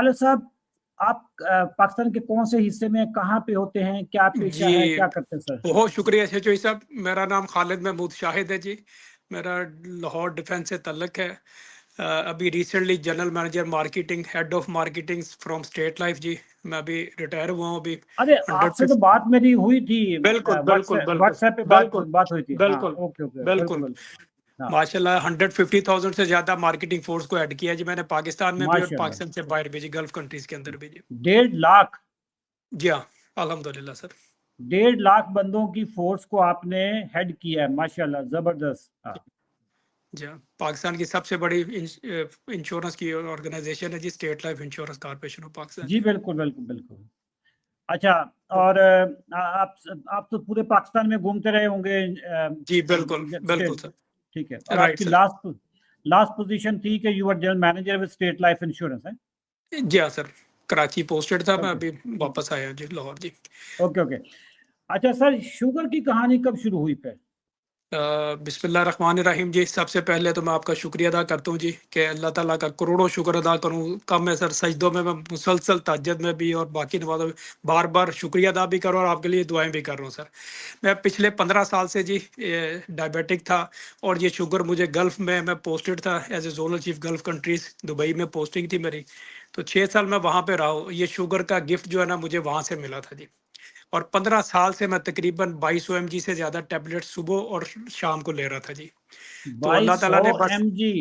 Hello साहब, आप पाकिस्तान के कौन से हिस्से में कहाँ पे होते हैं, क्या पेशा है, जी, क्या करते हैं सर? बहुत शुक्रिया शहजोई साहब। मेरा नाम खालिद महमूद शाहिद है जी। मेरा लाहौर डिफेंस से तल्लक है। अभी recently general manager marketing, head of marketing from State Life ji. मैं अभी रिटायर हुआ हूँ अभी। अरे, आपसे तो 150। बात मेरी हुई थी। बिल्कुल बिल्कुल व्हाट्सएप बिल्कुल व्हाट्सएप पे बात बिल्कुल बात हुई थी। हाँ, बिल्कुल ओके ओके, बिल्कुल बिल्कुल। बिल्कुल। हाँ, माशाल्लाह 150,000 से ज्यादा मार्केटिंग फोर्स को ऐड किया जी मैंने, पाकिस्तान में भी और माशाल्लाह। पाकिस्तान से बाहर भी जी, गल्फ कंट्रीज के अंदर भी जी। 1.5 लाख। जी हाँ, अल्हम्दुलिल्लाह सर। 1.5 लाख बंदों की फोर्स को आपने हेड किया है, माशाल्लाह, जबरदस्त। हाँ जी हाँ, पाकिस्तान की सबसे बड़ी इंश्योरेंस की ऑर्गेनाइजेशन है जी, State Life Insurance Corporation of Pakistan जी, जी। बिल्कुल बिल्कुल बिल्कुल। अच्छा, और आप तो पूरे पाकिस्तान में घूमते रहे होंगे। जी बिल्कुल बिल्कुल स्टेट, सर। ठीक है। और राइट आपकी सर। लास्ट लास्ट पोजीशन थी कि you are general manager with State Life Insurance है? जी हाँ सर, कराची पोस्टेड था, मैं ओके अभी वापस आया जी लाहौर जी। Okay okay. अच्छा सर, शुगर की कहानी कब शुरू हुई फिर? बिस्मिल्लाहिर्रहमानिर्रहीम जी। सबसे पहले तो मैं आपका शुक्रिया अदा करता हूँ जी कि अल्लाह ताला का करोड़ों शुक्र अदा करूँ कम है सर। सजदों में मैं मुसलसल तहज्जुद में भी और बाकी नमाज़ों में बार बार शुक्रिया अदा भी कर रहा हूँ और आपके लिए दुआएं भी कर रहा हूँ सर। मैं पिछले 15 साल से जी डायबिटिक था और ये शुगर मुझे गल्फ़ में मैं पोस्टेड था as a zonal chief gulf countries, Dubai में पोस्टिंग थी मेरी। तो 6 साल मैं वहाँ पे रहा हूँ। ये शुगर का गिफ्ट जो है ना मुझे वहाँ से मिला था जी। और 15 साल से मैं तकरीबन 2200 mg से ज़्यादा टैबलेट सुबह और शाम को ले रहा था जी। तो अल्लाह बाईस ताला सौ ने बस एम जी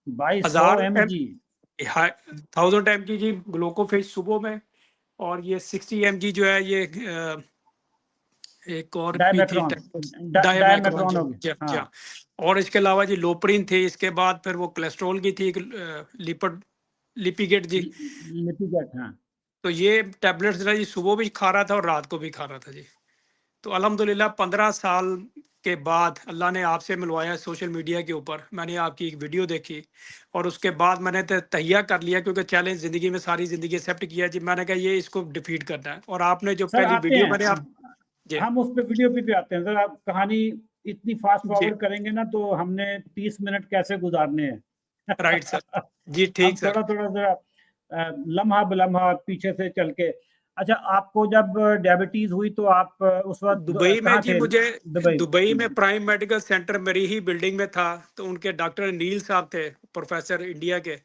2200 हजार एम एम जी 1000 mg जी ग्लूकोफेज सुबह में। और ये 60 mg जो है ये एक और भी थी डायमेक्रोन, डायमैक्रोन डायमेक्रोन जी। हो गया। जी जी हाँ। हाँ। और इसके अलावा जी लोप्रिन थी। इसके बाद फिर वो कोलेस्ट्रॉल की थी एक, लिपिड लिपिगेट जी। लिपिगेट, हाँ। तो ये टैबलेट्स ना जी सुबह भी खा रहा था और रात को भी खा रहा था जी। तो अल्हम्दुलिल्लाह 15 साल के बाद अल्लाह ने आपसे मिलवाया सोशल मीडिया के ऊपर। मैंने आपकी एक वीडियो देखी और उसके बाद मैंने तहिया कर लिया, क्योंकि चैलेंज ज़िंदगी में सारी ज़िंदगी एक्सेप्ट किया जी। मैंने कहा ये इसको डिफीट करना है। और आपने जो सर पहली आते वीडियो हैं, मैंने आप जी हम उस पे वीडियो पे भी आते हैं सर। आप कहानी इतनी फास्ट जी फॉरवर्ड करेंगे ना तो हमने 30 मिनट कैसे गुजारने हैं? Right sir. जी हम ठीक सर। थोड़ा थोड़ा जरा लम्हा बलम्हा पीछे से चल के। अच्छा, आपको जब डायबिटीज हुई तो आप उस वक्त दुबई में कहाँ जी थे? मुझे दुबई। दुबई में प्राइम मेडिकल सेंटर मेरी ही बिल्डिंग में था। तो उनके डॉक्टर नील साहब थे, प्रोफेसर इंडिया के।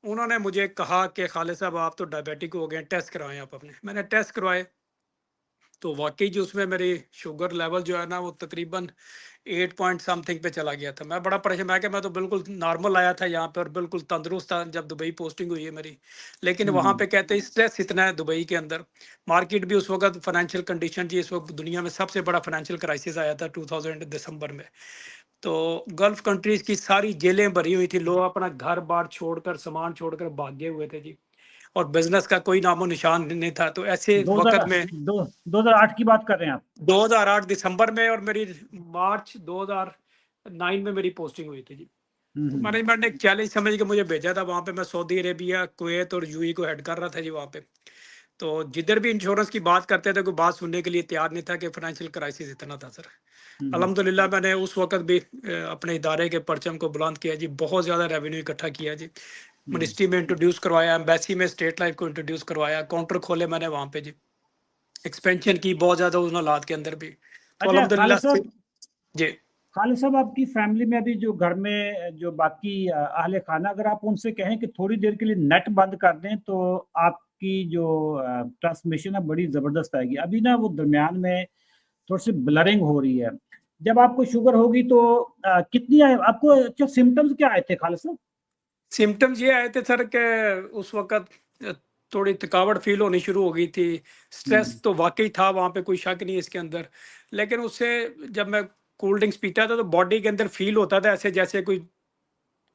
उन्होंने मुझे कहा कि खालिद साहब आप तो डायबिटिक हो गए, टेस्ट करवाएं आप अपने। मैंने टेस्ट करवाए तो वाकई जो उसमें मेरी शुगर लेवल जो है ना वो तकरीबन 8 पॉइंट समथिंग पे चला गया था। मैं बड़ा परेशान, मैं तो बिल्कुल नॉर्मल आया था यहाँ पे और बिल्कुल तंदुरुस्त था जब दुबई पोस्टिंग हुई है मेरी। लेकिन वहाँ हम्म। पे कहते हैं स्ट्रेस इतना है दुबई के अंदर। मार्केट भी उस वक्त फाइनेंशियल कंडीशन जी, इस वक्त दुनिया में सबसे बड़ा फाइनेंशियल क्राइसिस आया था 2000 दिसंबर में। तो गल्फ कंट्रीज की सारी जेलें भरी हुई थी, लोग अपना घर बार छोड़कर सामान छोड़कर भागे हुए थे जी। और बिजनेस का कोई नामो निशान नहीं था। तो ऐसे दो हजार वक्त में दो 2008 की बात कर रहे हैं आप? 2008 दिसंबर में और मेरी मार्च 2009 में मेरी पोस्टिंग हुई थी जी। तो हम्म। मैनेजमेंट ने एक चैलेंज समझ के मुझे भेजा था वहाँ पे। मैं सऊदी अरेबिया, कुवैत और यूएई को हेड कर रहा था जी वहाँ पे। तो जिधर भी इंश्योरेंस की बात करते थे कोई बात सुनने के लिए तैयार नहीं था कि फाइनेंशियल क्राइसिस इतना था सर। हम्म। अल्हम्दुलिल्लाह मैंने उस वक्त भी अपने इदारे के परचम को बुलंद किया जी। बहुत ज़्यादा रेवेन्यू इकट्ठा किया जी। हम्म। मिनिस्ट्री में इंट्रोड्यूस करवाया, एम्बेसी में स्टेट लाइफ को इंट्रोड्यूस करवाया, काउंटर खोले मैंने वहाँ पे जी। एक्सपेंशन की बहुत ज़्यादा उन हालात के अंदर भी। तो अच्छा खालिद अल्हम्दुलिल्लाह से साहब, जी। आपकी फैमिली में अभी जो घर में जो बाकी अहले खाना, अगर आप उनसे कहें कि थोड़ी देर के लिए नेट बंद कर दें तो आपकी जो ट्रांसमिशन है बड़ी जबरदस्त आएगी। अभी ना वो दरमियान में थोड़ी सी ब्लरिंग हो रही है। जब आपको शुगर होगी तो कितनी आए आपको? अच्छा, सिम्टम्स क्या आए थे खालिद साहब? सिम्टम्स ये आए थे सर कि उस वक़्त थोड़ी थकावट फ़ील होनी शुरू हो गई थी। हम्म। स्ट्रेस तो वाक़ई था वहाँ पे, कोई शक नहीं है इसके अंदर। लेकिन उससे जब मैं कोल्ड ड्रिंक्स पीता था तो बॉडी के अंदर फ़ील होता था ऐसे जैसे कोई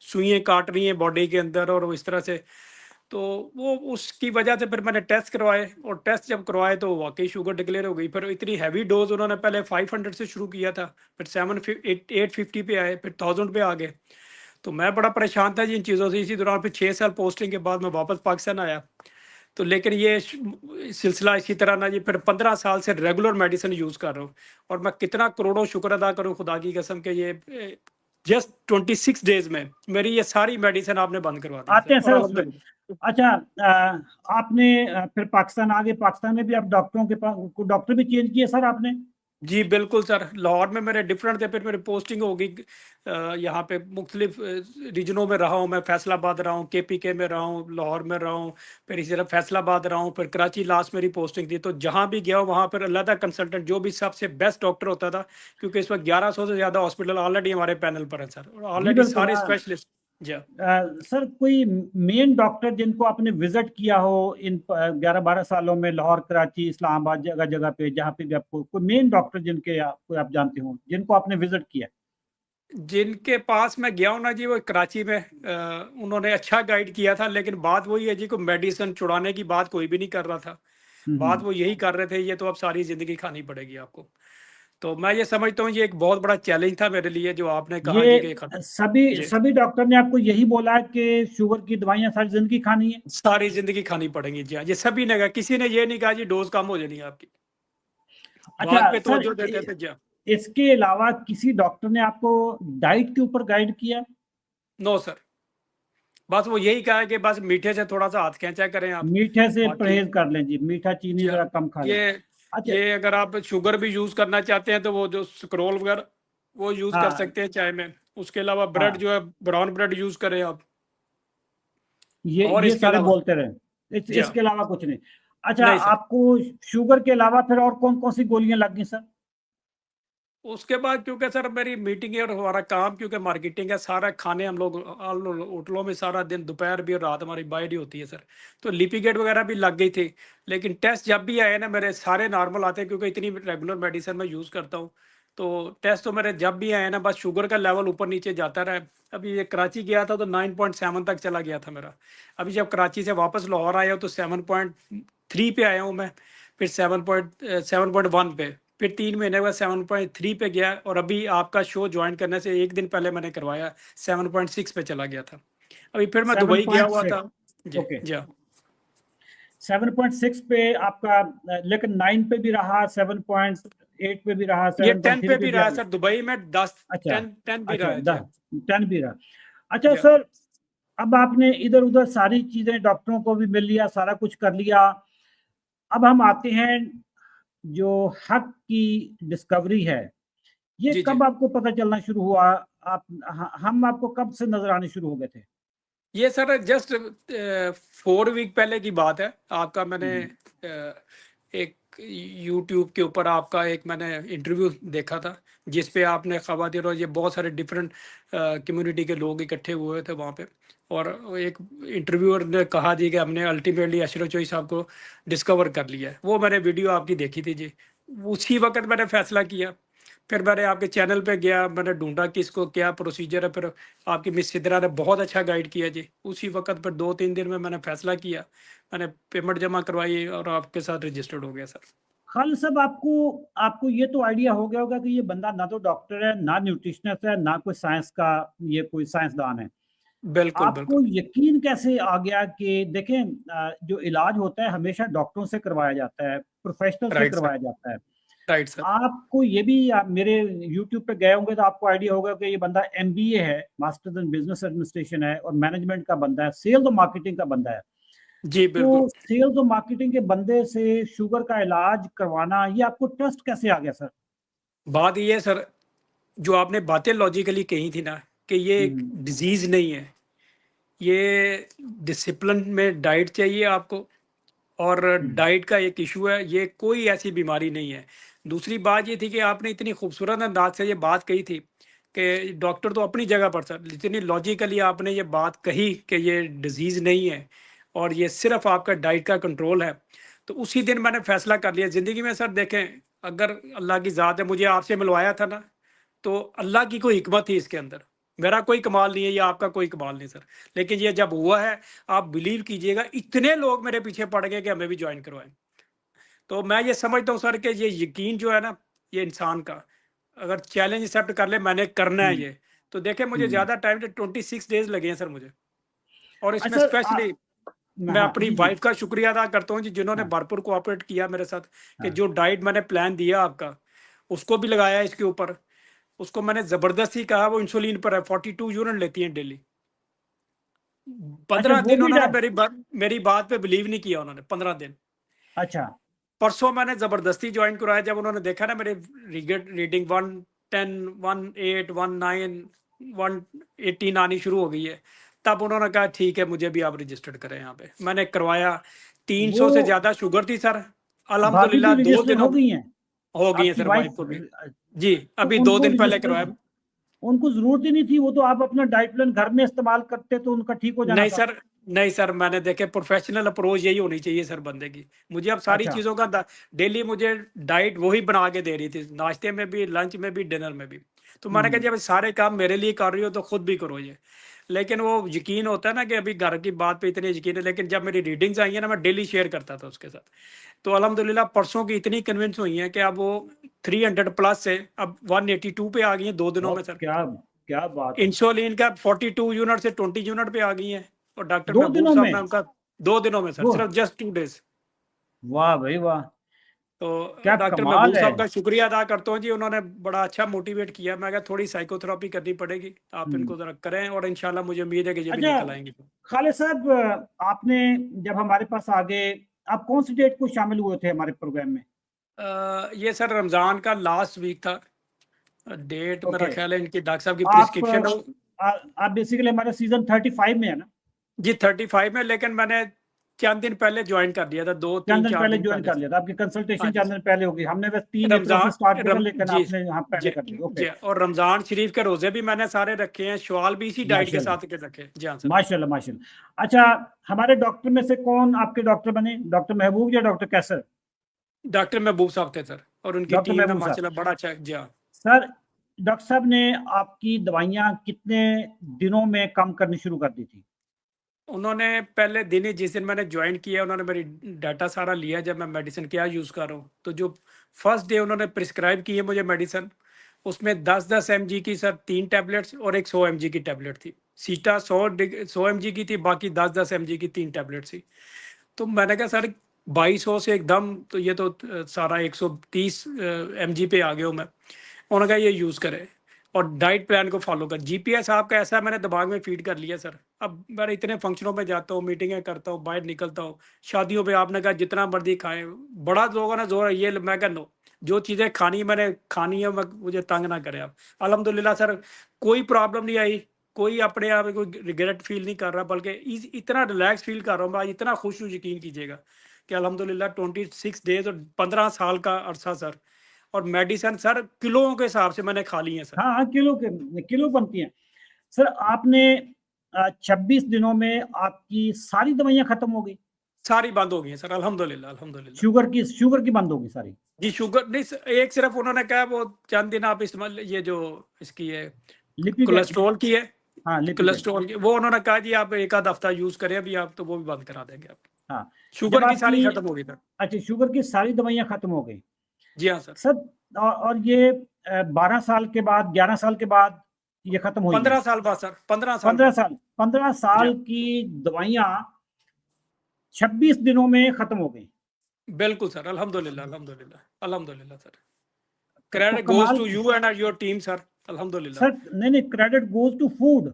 सुइयाँ काट रही हैं बॉडी के अंदर और वो इस तरह से। तो वो उसकी वजह से फिर मैंने टेस्ट करवाए और टेस्ट जब करवाए तो वाक़ई शुगर डिक्लेयर हो गई। फिर इतनी हेवी डोज़ उन्होंने पहले 500 से शुरू किया था, फिर 850 पे आए, फिर 1000 पे आ गए। तो मैं बड़ा परेशान था जी इन चीज़ों से। इसी दौरान फिर 6 साल पोस्टिंग के बाद मैं वापस पाकिस्तान आया। तो लेकिन ये सिलसिला इसी तरह ना जी, फिर 15 साल से रेगुलर मेडिसिन यूज़ कर रहा हूँ। और मैं कितना करोड़ों शुक्र अदा करूँ खुदा की कसम के ये जस्ट 26 डेज़ में मेरी ये सारी मेडिसिन आपने बंद करवा दी है आते सर। हैं और सर उसमें। अल्हम्दुलिल्लाह अच्छा, आपने फिर पाकिस्तान आ गए, पाकिस्तान में भी आप डॉक्टरों के पास डॉक्टर भी चेंज किए सर आपने? जी बिल्कुल सर, लाहौर में मेरे डिफरेंट थे, फिर मेरी पोस्टिंग होगी यहाँ पे मुख्तलिफ रीजनों में रहा हूँ मैं। फैसलाबाद रहा हूँ, KPK में रहा हूँ, लाहौर में रहा हूँ, फिर इसी तरह फैसलाबाद रहा हूँ, फिर कराची लास्ट मेरी पोस्टिंग थी। तो जहाँ भी गया वहाँ पर अलग कंसल्टेंट जो भी सबसे बेस्ट डॉक्टर होता था, क्योंकि इस वक्त 1100 से ज़्यादा हॉस्पिटल ऑलरेडी हमारे पैनल पर हैं सर, और जी ऑलरेडी बिल्कुल। सारे स्पेशलिस्ट। जी सर कोई मेन डॉक्टर जिनको आपने विजिट किया हो इन 11-12 सालों में, लाहौर, कराची, इस्लामाबाद, जगह जगह पे जहाँ पे भी आपको कोई मेन डॉक्टर जिनके आपको आप जानते हो, जिनको आपने विजिट किया? जिनके पास मैं गया हूँ ना जी, वो कराची में उन्होंने अच्छा गाइड किया था, लेकिन बात वही है जी, को मेडिसिन छुड़ाने की बात कोई भी नहीं कर रहा था। बात हम्म। वो यही कर रहे थे, ये तो अब सारी जिंदगी खानी पड़ेगी आपको। तो मैं ये समझता हूँ ये एक बहुत बड़ा चैलेंज था मेरे लिए, जो आपने कहा जी कि ये सभी जी सभी डॉक्टर ने आपको यही बोला है कि शुगर की दवाइयां सारी जिंदगी खानी है? सारी जिंदगी खानी पड़ेंगी जी हाँ, ये सभी ने कहा, किसी ने ये नहीं कहा जी डोज कम हो जानी है आपकी। अच्छा बात पे सर, तवज्जो देते थे जी हाँ। इसके अलावा किसी डॉक्टर ने आपको डाइट के ऊपर गाइड किया? नो सर, बस वो यही कहा है कि बस मीठे से थोड़ा सा हाथ खींचा करें आप। मीठे से बाकी परहेज कर लें जी, मीठा चीनी जी हाँ, जरा कम खा लें। ये अच्छा। ये अगर आप शुगर भी यूज करना चाहते हैं तो वो जो स्क्रोल वगैरह वो यूज कर हाँ सकते हैं चाय में। उसके अलावा ब्रेड हाँ, जो है, ब्राउन ब्रेड यूज करें आप। और ये इसके सारे अलावा बोलते रहे, जी हाँ, इसके अलावा कुछ नहीं? अच्छा, नहीं सर। आपको शुगर के अलावा फिर और कौन कौन सी गोलियां लग गई सर? उसके बाद क्योंकि सर मेरी मीटिंग है और हमारा काम क्योंकि मार्केटिंग है, सारा खाने हम लोग होटलों में सारा दिन, दोपहर भी और रात हमारी बाइड ही होती है सर। तो लिपिगेट वगैरह भी लग गई थी, लेकिन टेस्ट जब भी आए ना मेरे सारे नॉर्मल आते हैं, क्योंकि इतनी रेगुलर मेडिसिन मैं यूज़ करता हूँ। तो टेस्ट तो मेरे जब भी आए ना, बस शुगर का लेवल ऊपर नीचे जाता रहा। अभी ये कराची गया था तो 9.7 तक चला गया था मेरा। अभी जब कराची से वापस लाहौर आया हूँ तो 7.3 पे आया हूँ मैं, फिर 7.1 पे, फिर 3 महीने बाद 7.3 पे गया, और अभी आपका शो ज्वाइन करने से एक दिन पहले मैंने करवाया, 7.6 पे चला गया था। अभी फिर मैं सेवन दुबई गया पॉइंट हुआ सिक्स था। जी ओके, जी हाँ। 7.6 पे आपका, लेकिन 9 पे भी रहा, 7.8 पे भी रहा, ये सेवन पॉइंट 10 थ्री पे पे भी भी रहा आ है गया? सर, दुबई में 10, अच्छा 10 भी रहा अच्छा, है जी हाँ। 10 भी रहा। अच्छा जी हाँ। सर, अब आपने इधर उधर सारी चीजें, डॉक्टरों को भी मिल लिया, सारा कुछ कर लिया, अब हम आते हैं जो हक की डिस्कवरी है, ये जी जी, कब आपको पता चलना शुरू हुआ? आप हम आपको कब से नजर आने शुरू हो गए थे? ये सर जस्ट 4 वीक पहले की बात है। आपका मैंने हम्म। एक यूट्यूब के ऊपर आपका एक मैंने इंटरव्यू देखा था, जिस पे आपने खवातीर और ये बहुत सारे डिफरेंट कम्युनिटी के लोग इकट्ठे हुए थे वहाँ पे। और एक इंटरव्यूअर ने कहा जी कि हमने अल्टीमेटली अशरफ चोई साहब को डिस्कवर कर लिया है। वो मैंने वीडियो आपकी देखी थी जी, उसी वक्त मैंने फैसला किया। फिर मैंने आपके चैनल पे गया, मैंने ढूंढा कि इसको क्या प्रोसीजर है, फिर आपकी मिस सिद्रा ने बहुत अच्छा गाइड किया जी। उसी वक्त पर 2-3 दिन में मैंने फैसला किया, मैंने पेमेंट जमा करवाई और आपके साथ रजिस्टर्ड हो गया सर। खालिद साहब, आपको आपको ये तो आइडिया हो गया होगा कि ये बंदा ना तो डॉक्टर है, ना न्यूट्रिशनिस्ट है, ना कोई साइंस का, ये कोई साइंसदान है। बिल्कुल आपको बिल्कुल। यकीन कैसे आ गया कि देखें, जो इलाज होता है हमेशा डॉक्टरों से करवाया जाता है, प्रोफेशनल से राइट सर। करवाया जाता है। Right sir. आपको ये भी, आप मेरे यूट्यूब पे गए होंगे तो आपको आइडिया होगा कि ये बंदा MBA है, मास्टर्स इन बिजनेस एडमिनिस्ट्रेशन है, और मैनेजमेंट का बंदा है, सेल्स और मार्केटिंग का बंदा है। जी बिल्कुल। तो सेल्स और मार्केटिंग के बंदे से शुगर का इलाज करवाना, ये आपको ट्रस्ट कैसे आ गया सर? बात ये है सर, जो आपने बातें लॉजिकली कही थी ना, कि ये एक हम्म। डिजीज नहीं है, ये डिसिप्लिन में डाइट चाहिए आपको, और हम्म। डाइट का एक इशू है, ये कोई ऐसी बीमारी नहीं है। दूसरी बात ये थी कि आपने इतनी खूबसूरत अंदाज से ये बात कही थी कि डॉक्टर तो अपनी जगह पर सर, इतनी लॉजिकली आपने ये बात कही कि ये डिजीज़ नहीं है और ये सिर्फ आपका डाइट का कंट्रोल है। तो उसी दिन मैंने फैसला कर लिया ज़िंदगी में सर। देखें, अगर अल्लाह की ज़ात है, मुझे आपसे मिलवाया था ना, तो अल्लाह की कोई हिकमत थी इसके अंदर। मेरा कोई कमाल नहीं है, या आपका कोई कमाल नहीं सर। लेकिन ये जब हुआ है, आप बिलीव कीजिएगा, इतने लोग मेरे पीछे पड़ गए कि हमें भी ज्वाइन करवाएं। तो मैं ये समझता हूँ सर कि ये यकीन जो है ना, ये इंसान का अगर चैलेंज एक्सेप्ट कर ले, मैंने करना है हम्म। ये। तो देखें, मुझे हम्म। ज़्यादा टाइम, 26 डेज लगे हैं सर मुझे। और इसमें अच्छा स्पेशली मैं हाँ अपनी जी जी। वाइफ का शुक्रिया अदा करता हूँ जी, जिन्होंने हाँ भरपूर कोऑपरेट किया मेरे साथ, कि हाँ। जो डाइट मैंने प्लान दिया आपका, उसको भी लगाया इसके ऊपर। उसको मैंने ज़बरदस्ती कहा, वो इंसुलिन पर है, 42 यूनिट लेती हैं डेली। अच्छा 15 वो दिन भी उन्होंने डर। मेरी बात पे बिलीव नहीं किया उन्होंने 15 दिन। अच्छा परसों मैंने जबरदस्ती ज्वाइन कराया, जब उन्होंने देखा ना मेरे रीडिंग 110 18 19 118 आनी शुरू हो गई है, तब उन्होंने कहा ठीक है मुझे भी आप रजिस्टर्ड करें यहाँ पे। मैंने करवाया, वो 300 से ज्यादा शुगर थी सर। भाभी भी अल्हम्दुलिल्लाह दो रजिस्टर हो दिनों में गई हैं? हो गई है आपकी सर, वाइफ? वाइफ को भी। जी, तो अभी दो उनको दिन पहले रजिस्टर, करवाया। उनको जरूरत ही नहीं थी, वो तो आप अपना डाइट प्लान घर में इस्तेमाल करते तो उनका ठीक हो जाना नहीं था। सर, नहीं सर, मैंने देखे प्रोफेशनल अप्रोच यही होनी चाहिए सर बंदे की। मुझे अब सारी अच्छा। चीज़ों का डेली मुझे डाइट वही बना के दे रही थी, नाश्ते में भी, लंच में भी, डिनर में भी। तो मैंने कहा जब सारे काम मेरे लिए कर रही हो तो खुद भी करो ये। लेकिन वो यकीन होता है ना कि अभी घर की बात पे इतने यकीन है, लेकिन जब मेरी रीडिंग्स आई है ना, मैं डेली शेयर करता था उसके साथ। तो अल्हम्दुलिल्लाह परसों की इतनी कन्विंस हुई है कि अब वो 300 प्लस से अब 182 पे आ गई है 2 दिनों में बहुत सर। क्या, क्या बात है। इंसुलिन का 42 यूनिट से 20 यूनिट पे आ गई है। और डॉक्टर दो महबूब दिनों साहब में? ने उनका 2 दिनों में सर, वो, सिर्फ जस्ट 2 डेज। वाह भाई वाह, तो क्या डॉक्टर महबूब कमाल है। साहब का शुक्रिया अदा करता हूँ जी, उन्होंने बड़ा अच्छा मोटिवेट किया। मैं कहा थोड़ी साइकोथेरेपी करनी पड़ेगी, आप हम्म। इनको जरा करें, और इंशाल्लाह मुझे उम्मीद है कि ये भी अच्छा निकल आएंगे। खालिद साहब, आपने जब हमारे पास आ गए, आप कौन सी डेट को शामिल हुए थे हमारे प्रोग्राम में? ये सर रमज़ान का लास्ट वीक था। डेट मेरा ओके। ख्याल है इनकी डॉक्टर साहब की आप प्रिस्क्रिप्शन। आप बेसिकली हमारे सीजन 35 में है ना? जी 35 में, लेकिन मैंने चंद दिन पहले ज्वाइन कर दिया था, दो चंद तीन दिन चार पहले दिन ज्वाइन पहले कर से। लिया था, आपकी हाँ कंसल्टेशन जी, चंद दिन पहले होगी, हमने बस 3 अप्रैल से रमजान स्टार्ट किया था, रम लेकिन जी आपने यहाँ जी पहले कर लिया। ओके। जी, और रमजान शरीफ के रोजे भी मैंने सारे रखे हैं, शवाल भी इसी डाइट के माशाल्लाह, साथ के रखे। जी हाँ सर। माशाल्लाह, माशाल्लाह। अच्छा, हमारे डॉक्टर में से कौन आपके डॉक्टर बने, डॉक्टर महबूब या डॉक्टर कैसर? डॉक्टर महबूब साहब थे सर, और उनकी डॉक्टर टीम है महबूब साहब। माशाल्लाह, बड़ा अच्छा है। जी हाँ। सर, डॉक्टर साहब ने आपकी दवाइयाँ कितने दिनों में कम करनी शुरू कर दी थी? उन्होंने पहले दिन ही, जिस दिन मैंने ज्वाइन किया, उन्होंने मेरी डाटा सारा लिया, जब मैं मेडिसिन क्या यूज़ कर रहा हूँ। तो जो फर्स्ट डे उन्होंने प्रिस्क्राइब की है मुझे मेडिसिन, उसमें 10-10 mg की सर 3 टैबलेट्स और एक 100 mg की टैबलेट थी। सीटा 100 mg की थी, बाकी 10-10 mg की 3 टैबलेट थी। तो मैंने कहा सर 2200 से एकदम, तो ये तो सारा 130 mg पे आ गया हूँ मैं। उन्होंने कहा ये यूज़ करें और डाइट प्लान को फॉलो कर। जीपीएस आपका ऐसा मैंने दिमाग में फीड कर लिया सर। अब मैं इतने फंक्शनों में जाता हूँ, मीटिंगें करता हूँ, बाहर निकलता हूँ, शादियों पे आपने कहा जितना मर्जी खाएं, बड़ा लोगों ने जोर है ये, मैं कहा नो, जो चीज़ें खानी मैंने खानी है, मैं मुझे तंग ना करें आप। अल्हम्दुलिल्लाह सर, कोई प्रॉब्लम नहीं आई, कोई अपने आप में कोई रिग्रेट फील नहीं कर रहा, बल्कि इतना रिलैक्स फील कर रहा हूँ मैं, इतना खुश हूँ, यकीन कीजिएगा कि अल्हम्दुलिल्लाह 26 डेज और 15 साल का अरसा सर। और मेडिसिन सर किलों के हिसाब से मैंने खा ली है सर। हाँ हाँ, किलो बनती हैं। सर आपने 26 दिनों में आपकी सारी दवाइयाँ खत्म हो गई? सारी बंद हो गई है सर, अल्हम्दुलिल्लाह अल्हम्दुलिल्लाह। शुगर की बंद होगी सारी? जी शुगर नहीं एक सिर्फ उन्होंने कहा वो चंद दिन आप इस्तेमाल, ये जो इसकी है लिपिक है। कोलेस्ट्रॉल की है, हाँ लिपिक है। कोलेस्ट्रॉल की, वो उन्होंने कहा जी आप एक आध हफ्ता यूज करें अभी आप, तो वो भी बंद करा देंगे आप। हाँ। जब शुगर की आपकी, सारी खत्म हो गई सर। अच्छा, शुगर की सारी दवाइयाँ खत्म हो गई जी हाँ सर। सर। और ये 12 साल के बाद, 11 साल के बाद ये खत्म हुई हैं? 15 साल बाद सर, 15 साल पंद्रह बाद। साल 15 साल जी की दवाइयाँ 26 दिनों में खत्म हो गई? बिल्कुल सर, अल्हम्दुलिल्लाह अल्हम्दुलिल्लाह अल्हम्दुलिल्लाह सर। तो क्रेडिट गोज कमाल। To you and your team sir, अल्हम्दुलिल्लाह। सर नहीं नहीं, क्रेडिट गोज टू फूड।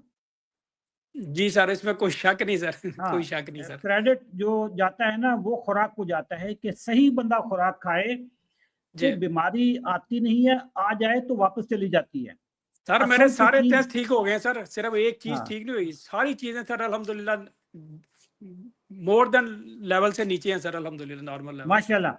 जी सर, इसमें कोई शक नहीं सर हाँ, कोई शक नहीं सर। क्रेडिट जो जाता है ना वो खुराक को जाता है, कि सही बंदा खुराक खाए जी तो बीमारी आती नहीं है, आ जाए तो वापस चली जाती है। सर, मेरे असल तो सारे चीज। टेस्ट ठीक हो गए हैं सर, सिर्फ एक चीज हाँ, ठीक नहीं हुई, सारी चीजें सर अल्हम्दुलिल्लाह मोर देन लेवल से नीचे हैं सर, अल्हम्दुलिल्लाह नॉर्मल लेवल से। माशाल्लाह।